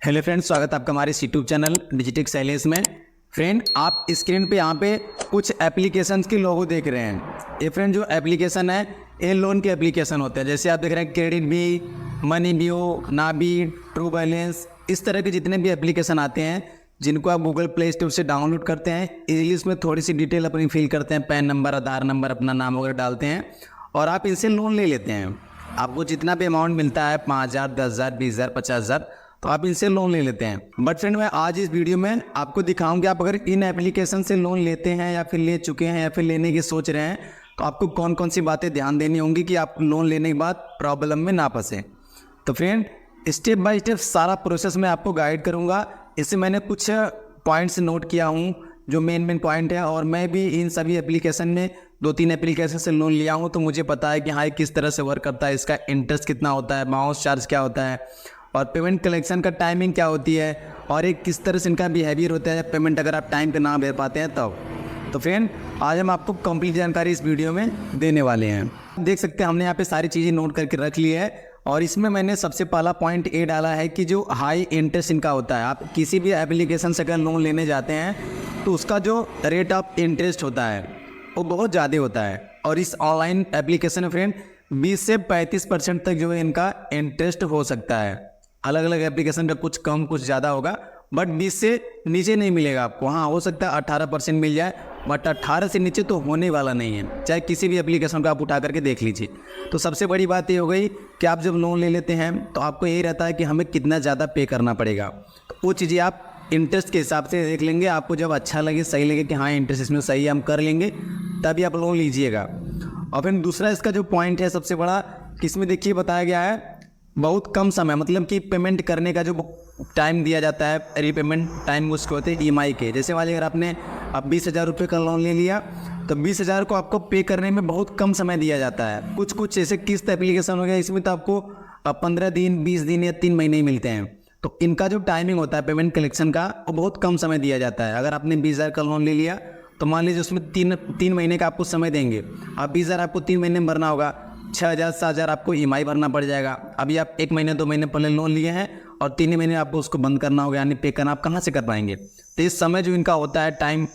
Hello friend, स्वागत है आपका हमारे यूट्यूब चैनल डिजिटेक साइलेंस में। फ्रेंड, आप स्क्रीन पे यहाँ पे कुछ एप्लीकेशंस के लोगो देख रहे हैं। ये फ्रेंड जो एप्लीकेशन है ये लोन के एप्लीकेशन होते हैं। जैसे आप देख रहे हैं क्रेडिट भी, मनी बियो, नाबी, ट्रू बैलेंस, इस तरह के जितने भी एप्लीकेशन आते हैं जिनको आप गूगल प्ले स्टोर से डाउनलोड करते हैं। इजीली उसमें थोड़ी सी डिटेल अपनी फिल करते हैं, पैन नंबर, आधार नंबर, अपना नाम वगैरह डालते हैं और आप इनसे लोन ले लेते हैं। आपको जितना भी अमाउंट मिलता है 5,000, 10,000, 20,000, 50,000, तो आप इनसे लोन ले लेते हैं। बट फ्रेंड, मैं आज इस वीडियो में आपको दिखाऊंगा आप अगर इन एप्लीकेशन से लोन लेते हैं या फिर ले चुके हैं या फिर लेने की सोच रहे हैं तो आपको कौन कौन सी बातें ध्यान देनी होंगी कि आप लोन लेने के बाद प्रॉब्लम में ना फंसे। तो फ्रेंड, स्टेप बाय स्टेप सारा प्रोसेस मैं आपको गाइड करूँगा। इससे मैंने कुछ पॉइंट्स नोट किया हूँ जो मेन पॉइंट है, और मैं भी इन सभी एप्लीकेशन में 2-3 एप्लीकेशन से लोन लिया हूँ, तो मुझे पता है कि हाँ किस तरह से वर्क करता है, इसका इंटरेस्ट कितना होता है, बाउंस चार्ज क्या होता है और पेमेंट कलेक्शन का टाइमिंग क्या होती है, और एक किस तरह से इनका बिहेवियर होता है पेमेंट अगर आप टाइम पे ना भर पाते हैं तब। तो फ्रेंड, आज हम आपको कंप्लीट जानकारी इस वीडियो में देने वाले हैं। देख सकते हैं हमने यहाँ पे सारी चीज़ें नोट करके रख ली है, और इसमें मैंने सबसे पहला पॉइंट ये डाला है कि जो हाई इंटरेस्ट इनका होता है। आप किसी भी एप्लीकेशन से अगर लोन लेने जाते हैं तो उसका जो रेट ऑफ इंटरेस्ट होता है वो बहुत ज़्यादा होता है। और इस ऑनलाइन एप्लीकेशन में फ्रेंड 20 से 35% तक जो है इनका इंटरेस्ट हो सकता है। अलग अलग एप्लीकेशन का कुछ कम कुछ ज़्यादा होगा, बट 20 से नीचे नहीं मिलेगा आपको। हाँ, हो सकता है 18% मिल जाए, बट 18 से नीचे तो होने वाला नहीं है, चाहे किसी भी एप्लीकेशन को आप उठा करके देख लीजिए। तो सबसे बड़ी बात ये हो गई कि आप जब लोन ले लेते हैं तो आपको यही रहता है कि हमें कितना ज़्यादा पे करना पड़ेगा। तो वो चीज़ें आप इंटरेस्ट के हिसाब से देख लेंगे। आपको जब अच्छा लगे, सही लगे कि हाँ इंटरेस्ट इसमें सही है, हम कर लेंगे, तभी आप लोन लीजिएगा। और फिर दूसरा इसका जो पॉइंट है सबसे बड़ा, किसमें देखिए बताया गया है बहुत कम समय, मतलब कि पेमेंट करने का जो टाइम दिया जाता है, रीपेमेंट टाइम उसके होते हैं EMI के। जैसे वाले अगर आपने अब 20,000 रुपये का लोन ले लिया तो 20,000 को आपको पे करने में बहुत कम समय दिया जाता है। कुछ जैसे किस्त एप्लीकेशन हो गया, इसमें तो आपको 15 दिन, 20 दिन या 3 महीने ही मिलते हैं। तो इनका जो टाइमिंग होता है पेमेंट कलेक्शन का वो बहुत कम समय दिया जाता है। अगर आपने 20,000 का लोन ले लिया तो मान लीजिए उसमें तीन महीने का आपको समय देंगे। अब 20,000 आपको 3 महीने में भरना होगा, 6,000, 7,000 आपको EMI भरना पड़ जाएगा। अभी आप 1 महीने 2 महीने पहले लोन लिए हैं और 3 महीने आपको उसको बंद करना होगा, यानी पे करना आप कहाँ से कर पाएंगे। तो इस समय जो इनका होता है टाइम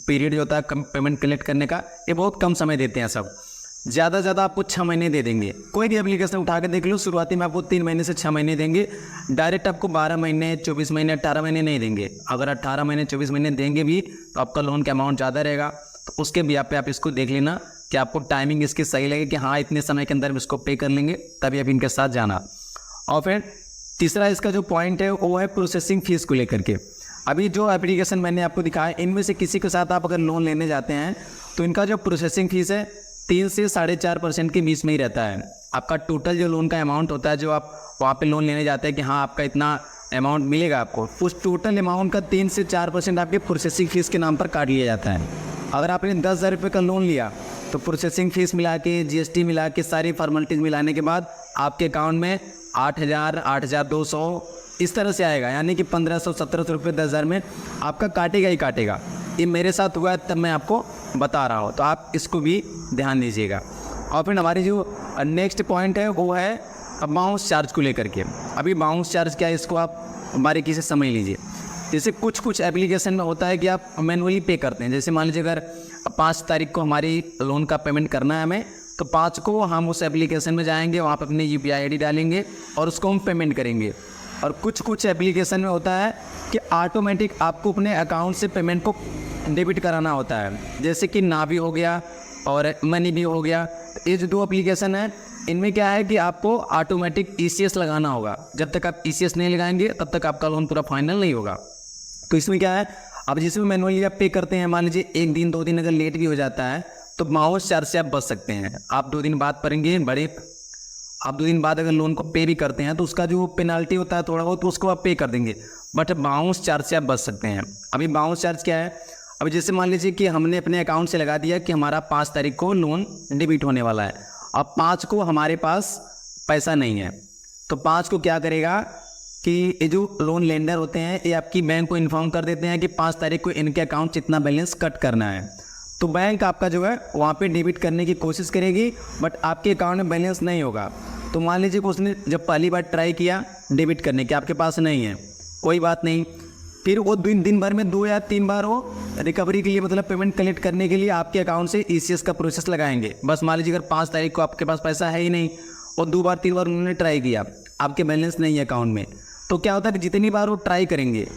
पीरियड जो होता है पेमेंट कलेक्ट करने का, ये बहुत कम समय देते हैं सब। ज़्यादा से ज़्यादा आपको 6 महीने दे देंगे। कोई भी एप्लीकेशन उठा के देख लो, शुरुआती में आपको 3 महीने से 6 महीने देंगे। डायरेक्ट आपको 12 महीने, 24 महीने, 18 महीने नहीं देंगे। अगर 18 महीने, 24 महीने देंगे भी तो आपका लोन का अमाउंट ज़्यादा रहेगा। तो उसके भी आप इसको देख लेना कि आपको टाइमिंग इसकी सही लगे कि हाँ इतने समय के अंदर हम इसको पे कर लेंगे, तभी आप इनके साथ जाना। और फिर तीसरा इसका जो पॉइंट है वो है प्रोसेसिंग फ़ीस को लेकर के। अभी जो एप्लीकेशन मैंने आपको दिखाया, इनमें से किसी के साथ आप अगर लोन लेने जाते हैं तो इनका जो प्रोसेसिंग फ़ीस है 3 से 4.5% के बीच में ही रहता है। आपका टोटल जो लोन का अमाउंट होता है, जो आप वहाँ पे लोन लेने जाते हैं कि हाँ आपका इतना अमाउंट मिलेगा, आपको उस टोटल अमाउंट का 3 से 4% आपके प्रोसेसिंग फ़ीस के नाम पर काट लिया जाता है। अगर आपने 10,000 रुपये का लोन लिया तो प्रोसेसिंग फ़ीस मिला के, GST मिला के, सारी फॉर्मेलिटीज़ मिलाने के बाद आपके अकाउंट में 8,000, 8,200 इस तरह से आएगा, यानी कि 1,500, 1,700 रुपये 10,000 में आपका काटेगा ही काटेगा। ये मेरे साथ हुआ है तब मैं आपको बता रहा हूँ, तो आप इसको भी ध्यान दीजिएगा। और फिर हमारी जो नेक्स्ट पॉइंट है वो है बाउंस चार्ज को लेकर के। अभी बाउंस चार्ज क्या है, इसको आप बारीकी से समझ लीजिए। जैसे कुछ एप्लीकेशन में होता है कि आप मैनुअली पे करते हैं। जैसे मान लीजिए अगर 5 तारीख को हमारी लोन का पेमेंट करना है हमें, तो 5 को हम उस एप्लीकेशन में जाएंगे, वहाँ पर अपने UPI ID डालेंगे और उसको हम पेमेंट करेंगे। और कुछ एप्लीकेशन में होता है कि ऑटोमेटिक आपको अपने अकाउंट से पेमेंट को डेबिट कराना होता है, जैसे कि नावी हो गया और मनी भी हो गया। तो ये जो 2 एप्लीकेशन है, इनमें क्या है कि आपको ऑटोमेटिक ECS लगाना होगा। जब तक आप ECS नहीं लगाएंगे तब तक आपका लोन पूरा फाइनल नहीं होगा। तो इसमें क्या है, अब जिसमें मैनुअली आप पे करते हैं, मान लीजिए 1 दिन 2 दिन अगर लेट भी हो जाता है तो बाउंस चार्ज से आप बच सकते हैं। आप 2 दिन बाद करेंगे आप 2 दिन बाद अगर लोन को पे भी करते हैं तो उसका जो पेनाल्टी होता है थोड़ा बहुत, तो उसको आप पे कर देंगे, बट बाउंस चार्ज से आप बच सकते हैं। अभी बाउंस चार्ज क्या है, अभी जैसे मान लीजिए कि हमने अपने अकाउंट से लगा दिया कि हमारा 5 तारीख को लोन डेबिट होने वाला है। अब 5 को हमारे पास पैसा नहीं है, तो 5 को क्या करेगा कि ये जो लोन लेंडर होते हैं ये आपकी बैंक को इन्फॉर्म कर देते हैं कि 5 तारीख को इनके अकाउंट से इतना बैलेंस कट करना है। तो बैंक आपका जो है वहाँ पे डेबिट करने की कोशिश करेगी, बट आपके अकाउंट में बैलेंस नहीं होगा। तो मान लीजिए कि उसने जब पहली बार ट्राई किया डेबिट करने की, आपके पास नहीं है, कोई बात नहीं, फिर वो दिन भर में 2 या 3 बार वो रिकवरी के लिए मतलब पेमेंट कलेक्ट करने के लिए आपके अकाउंट से ECS का प्रोसेस लगाएंगे। बस मान लीजिए अगर 5 तारीख को आपके पास पैसा है ही नहीं और 2 बार 3 बार उन्होंने ट्राई किया, आपके बैलेंस नहीं है अकाउंट में, तो क्या होता है कि जितनी बार वो ट्राई करेंगे,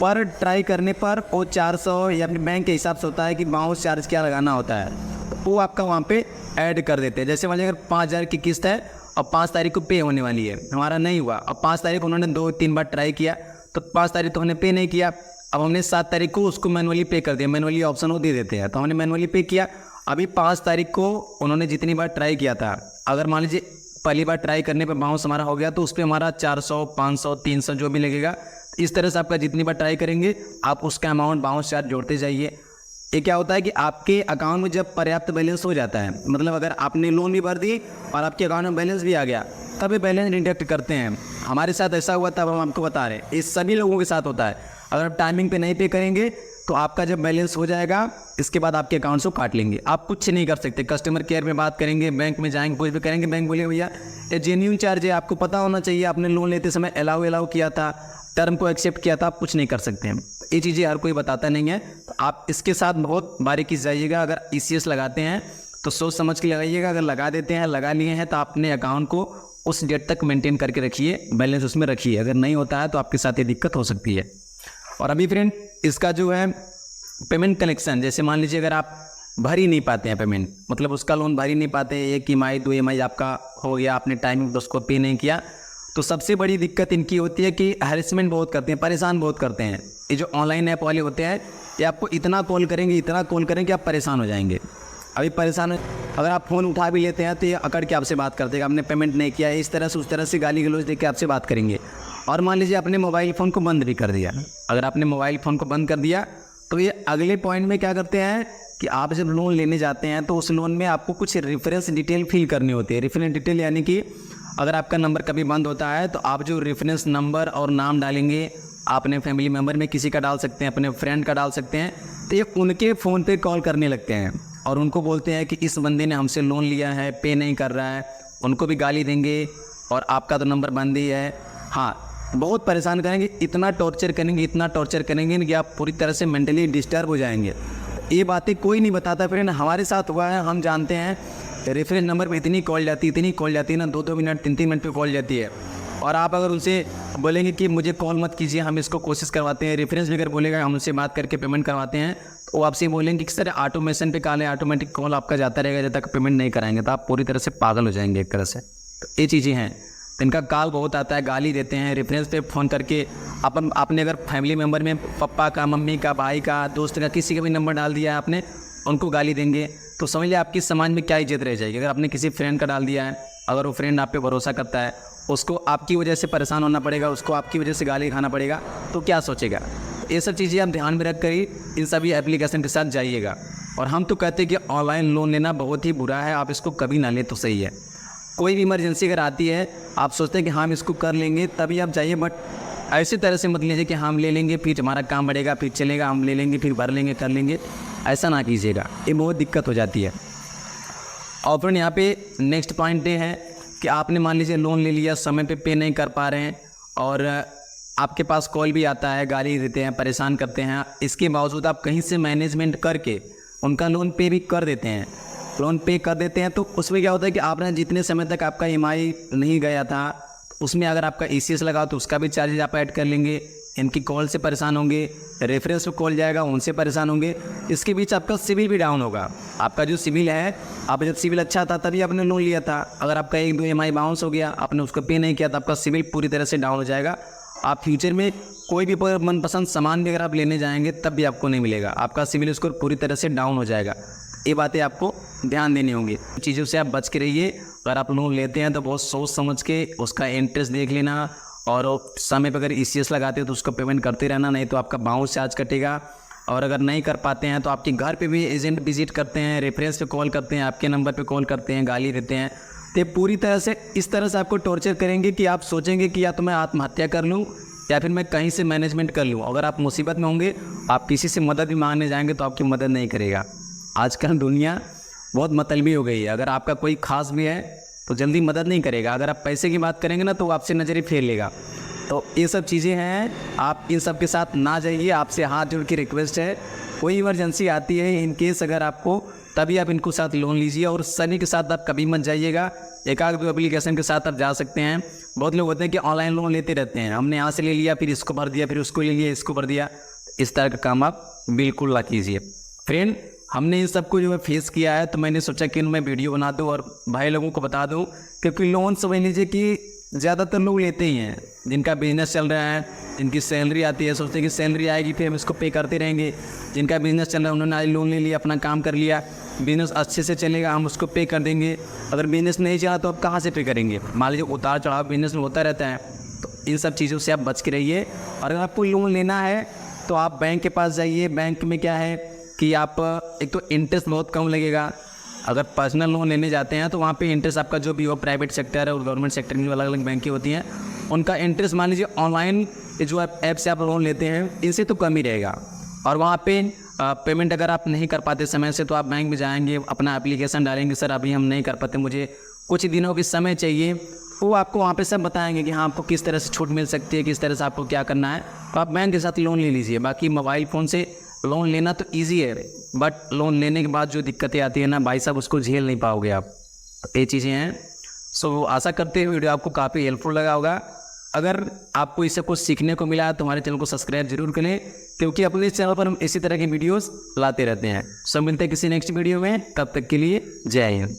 पर ट्राई करने पर वो 400 या फिर बैंक के हिसाब से होता है कि बाउंस चार्ज क्या लगाना होता है, तो वो आपका वहाँ पे ऐड कर देते हैं। जैसे मान लीजिए अगर 5,000 की किस्त है और 5 तारीख को पे होने वाली है, हमारा नहीं हुआ, और 5 तारीख को उन्होंने 2-3 बार ट्राई किया, तो 5 तारीख तो हमने पे नहीं किया, अब हमने 7 तारीख को उसको मैनुअली पे कर दिया, मैनुअली ऑप्शन वो दे देते हैं, तो हमने मैनुअली पे किया। अभी 5 तारीख को उन्होंने जितनी बार ट्राई किया था, अगर मान लीजिए पहली बार ट्राई करने पे बाउंस हमारा हो गया, तो उस पर हमारा 400, 500, 300 जो भी लगेगा, इस तरह से आपका जितनी बार ट्राई करेंगे आप उसका अमाउंट बाउंस चार्ज जोड़ते जाइए। ये क्या होता है कि आपके अकाउंट में जब पर्याप्त बैलेंस हो जाता है, मतलब अगर आपने लोन भी भर दी और आपके अकाउंट में बैलेंस भी आ गया, तब ये बैलेंस डिडक्ट करते हैं। हमारे साथ ऐसा हुआ था, अब हम आपको बता रहे हैं, ये सभी लोगों के साथ होता है। अगर आप टाइमिंग पे नहीं पे करेंगे तो आपका जब बैलेंस हो जाएगा, इसके बाद आपके अकाउंट से काट लेंगे, आप कुछ नहीं कर सकते। कस्टमर केयर में बात करेंगे, बैंक में जाएंगे, कुछ भी करेंगे, बैंक बोलेगा भैया ये जेन्युइन चार्ज है, आपको पता होना चाहिए, आपने लोन लेते समय अलाउ किया था, टर्म को एक्सेप्ट किया था, आप कुछ नहीं कर सकते हैं। ये चीज़ें हर कोई बताता नहीं है, तो आप इसके साथ बहुत बारीकी से जाइएगा। अगर ECS लगाते हैं तो सोच समझ के लगाइएगा, अगर लगा देते हैं, लगा लिए हैं, तो अपने अकाउंट को उस डेट तक मेंटेन करके रखिए, बैलेंस उसमें रखिए। अगर नहीं होता है तो आपके साथ ये दिक्कत हो सकती है। और अभी फ्रेंड इसका जो है पेमेंट कलेक्शन, जैसे मान लीजिए अगर आप भर ही नहीं पाते हैं पेमेंट, मतलब उसका लोन भर ही नहीं पाते, 1 EMI 2 EMI आपका हो गया, आपने टाइम पर उसको पे नहीं किया, तो सबसे बड़ी दिक्कत इनकी होती है कि हैरेसमेंट बहुत करते हैं, परेशान बहुत करते हैं। ये जो ऑनलाइन ऐप वाले होते हैं, ये आपको इतना कॉल करेंगे कि आप परेशान हो जाएंगे। अभी परेशान अगर आप फ़ोन उठा भी लेते हैं तो ये अकड़ के आपसे बात करते हैं, आपने पेमेंट नहीं किया है, इस तरह से उस तरह से गाली गलौज दे के आपसे बात करेंगे। और मान लीजिए आपने मोबाइल फ़ोन को बंद भी कर दिया, अगर आपने मोबाइल फ़ोन को बंद कर दिया तो ये अगले पॉइंट में क्या करते हैं कि आप जब लोन लेने जाते हैं तो उस लोन में आपको कुछ रेफरेंस डिटेल फिल करनी होती है। रेफरेंस डिटेल यानी कि अगर आपका नंबर कभी बंद होता है तो आप जो रेफरेंस नंबर और नाम डालेंगे, आप अपने फैमिली मेम्बर में किसी का डाल सकते हैं, अपने फ्रेंड का डाल सकते हैं, तो ये उनके फ़ोन पे कॉल करने लगते हैं और उनको बोलते हैं कि इस बंदे ने हमसे लोन लिया है, पे नहीं कर रहा है, उनको भी गाली देंगे और आपका तो नंबर बंद ही है। हाँ, बहुत परेशान करेंगे, इतना टॉर्चर करेंगे कि आप पूरी तरह से मेंटली डिस्टर्ब हो जाएंगे। ये बातें कोई नहीं बताता फ्रेंड, हमारे साथ हुआ है, हम जानते हैं। रेफरेंस नंबर पे इतनी कॉल जाती है ना, 2-2 मिनट 3-3 मिनट पे कॉल जाती है। और आप अगर उनसे बोलेंगे कि मुझे कॉल मत कीजिए, हम इसको कोशिश करवाते हैं, रेफरेंस भी अगर बोलेगा हम उनसे बात करके पेमेंट करवाते हैं, तो वो आपसे बोलेंगे कि सर ऑटोमेशन पे कॉल है, ऑटोमेटिक कॉल आपका जाता रहेगा जब तक पेमेंट नहीं कराएंगे, तो आप पूरी तरह से पागल हो जाएंगे एक तरह से। तो ये चीज़ें हैं, तो इनका कॉल बहुत आता है, गाली देते हैं, रेफरेंस पे फ़ोन करके आपने अगर फैमिली मेम्बर में पापा का, मम्मी का, भाई का, दोस्त का, किसी का भी नंबर डाल दिया है आपने, उनको गाली देंगे, तो समझ लिया आपकी समाज में क्या इज्जत रह जाएगी। अगर आपने किसी फ्रेंड का डाल दिया है, अगर वो फ्रेंड आप पे भरोसा करता है, उसको आपकी वजह से परेशान होना पड़ेगा, उसको आपकी वजह से गाली खाना पड़ेगा, तो क्या सोचेगा। ये सब चीज़ें आप ध्यान में रख कर ही इन सभी एप्लीकेशन के साथ जाइएगा। और हम तो कहते हैं कि ऑनलाइन लोन लेना बहुत ही बुरा है, आप इसको कभी ना लें तो सही है। कोई भी इमरजेंसी अगर आती है, आप सोचते हैं कि हम इसको कर लेंगे, तभी आप जाइए, बट ऐसी तरह से मत लीजिए कि हम ले लेंगे फिर हमारा काम बढ़ेगा, फिर चलेगा, हम ले लेंगे फिर भर लेंगे, कर लेंगे, ऐसा ना कीजिएगा, ये बहुत दिक्कत हो जाती है। और फ्रेंड यहाँ पे नेक्स्ट पॉइंट ये है कि आपने मान लीजिए लोन ले लिया, समय पे नहीं कर पा रहे हैं और आपके पास कॉल भी आता है, गाली देते हैं, परेशान करते हैं, इसके बावजूद आप कहीं से मैनेजमेंट करके उनका लोन पे भी कर देते हैं, लोन पे कर देते हैं, तो उसमें क्या होता है कि आपने जितने समय तक आपका EMI नहीं गया था, उसमें अगर आपका ECS लगा तो उसका भी चार्जेज आप ऐड कर लेंगे, इनकी कॉल से परेशान होंगे, रेफरेंस पे कॉल जाएगा उनसे परेशान होंगे, इसके बीच आपका सिविल भी डाउन होगा। आपका जो सिविल है, आप जब सिविल अच्छा था तभी आपने लोन लिया था, अगर आपका 1-2 EMI बाउंस हो गया, आपने उसको पे नहीं किया, तो आपका सिविल पूरी तरह से डाउन हो जाएगा। आप फ्यूचर में कोई भी मनपसंद सामान भी अगर आप लेने जाएंगे तब भी आपको नहीं मिलेगा, आपका सिविल स्कोर पूरी तरह से डाउन हो जाएगा। ये बातें आपको ध्यान देनी होंगी, चीज़ों से आप बच के रहिए। अगर आप लोन लेते हैं तो बहुत सोच समझ के उसका इंटरेस्ट देख लेना, और समय पर अगर ECS लगाते हो तो उसको पेमेंट करते रहना, नहीं तो आपका बाउंस चार्ज कटेगा। और अगर नहीं कर पाते हैं तो आपके घर पे भी एजेंट विजिट करते हैं, रेफरेंस पे कॉल करते हैं, आपके नंबर पे कॉल करते हैं, गाली देते हैं, तो पूरी तरह से इस तरह से आपको टॉर्चर करेंगे कि आप सोचेंगे कि या तो मैं आत्महत्या कर लूँ या फिर मैं कहीं से मैनेजमेंट कर लूँ। अगर आप मुसीबत में होंगे, आप किसी से मदद भी मांगने जाएंगे तो आपकी मदद नहीं करेगा। आजकल दुनिया बहुत मतलबी हो गई है, अगर आपका कोई खास भी है तो जल्दी मदद नहीं करेगा, अगर आप पैसे की बात करेंगे ना तो वो आपसे नज़रें फेर लेगा। तो ये सब चीज़ें हैं, आप इन सब के साथ ना जाइए। आपसे हाथ जोड़ के रिक्वेस्ट है, कोई इमरजेंसी आती है इन केस अगर आपको, तभी आप इनको साथ लोन लीजिए। और सनी के साथ आप कभी मत जाइएगा। एक आध दो एप्लीकेशन के साथ आप जा सकते हैं। बहुत लोग होते हैं कि ऑनलाइन लोन लेते रहते हैं, हमने यहाँ से ले लिया, फिर इसको भर दिया, फिर उसको ले लिया, इसको भर दिया। इस तरह का काम आप बिल्कुल ना कीजिए। फ्रेंड, हमने इन सबको जो है फेस किया है, तो मैंने सोचा कि मैं वीडियो बना दूँ और भाई लोगों को बता दूँ। क्योंकि लोन समझ लीजिए कि ज़्यादातर लोग लेते ही हैं, जिनका बिजनेस चल रहा है, जिनकी सैलरी आती है, सोचते हैं कि सैलरी आएगी फिर हम इसको पे करते रहेंगे। जिनका बिजनेस चल रहा है उन्होंने आज लोन ले लिया, अपना काम कर लिया, बिजनेस अच्छे से चलेगा, हम उसको पे कर देंगे। अगर बिजनेस नहीं चला तो आप कहाँ से पे करेंगे? मान लीजिए उतार चढ़ाव बिजनेस में होता रहता है। तो इन सब चीज़ों से आप बच के रहिए। और अगर आपको लोन लेना है तो आप बैंक के पास जाइए। बैंक में क्या है कि आप एक तो इंटरेस्ट बहुत कम लगेगा। अगर पर्सनल लोन लेने जाते हैं तो वहाँ पे इंटरेस्ट आपका जो भी हो, प्राइवेट सेक्टर है और गवर्नमेंट सेक्टर में अलग अलग बैंकें होती हैं, उनका इंटरेस्ट मान लीजिए ऑनलाइन जो ऐप से आप लोन लेते हैं इनसे तो कम ही रहेगा। और वहाँ पे पेमेंट अगर आप नहीं कर पाते समय से, तो आप बैंक में जाएंगे, अपना एप्लीकेशन डालेंगे, सर अभी हम नहीं कर पाते, मुझे कुछ दिनों के समय चाहिए। वो आपको वहाँ पे सब बताएंगे कि हाँ आपको किस तरह से छूट मिल सकती है, किस तरह से आपको क्या करना है। तो आप बैंक के साथ लोन ले लीजिए। बाकी मोबाइल फ़ोन से लोन लेना तो ईजी है, बट लोन लेने के बाद जो दिक्कतें आती है ना भाई साहब, उसको झेल नहीं पाओगे आप। तो ये चीज़ें हैं। सो आशा करते हैं वीडियो आपको काफ़ी हेल्पफुल लगा होगा। अगर आपको इससे कुछ सीखने को मिला तो हमारे चैनल को सब्सक्राइब जरूर करें, क्योंकि अपने चैनल पर हम इसी तरह की वीडियोस लाते रहते हैं। सो मिलते हैं किसी नेक्स्ट वीडियो में, तब तक के लिए जय हिंद।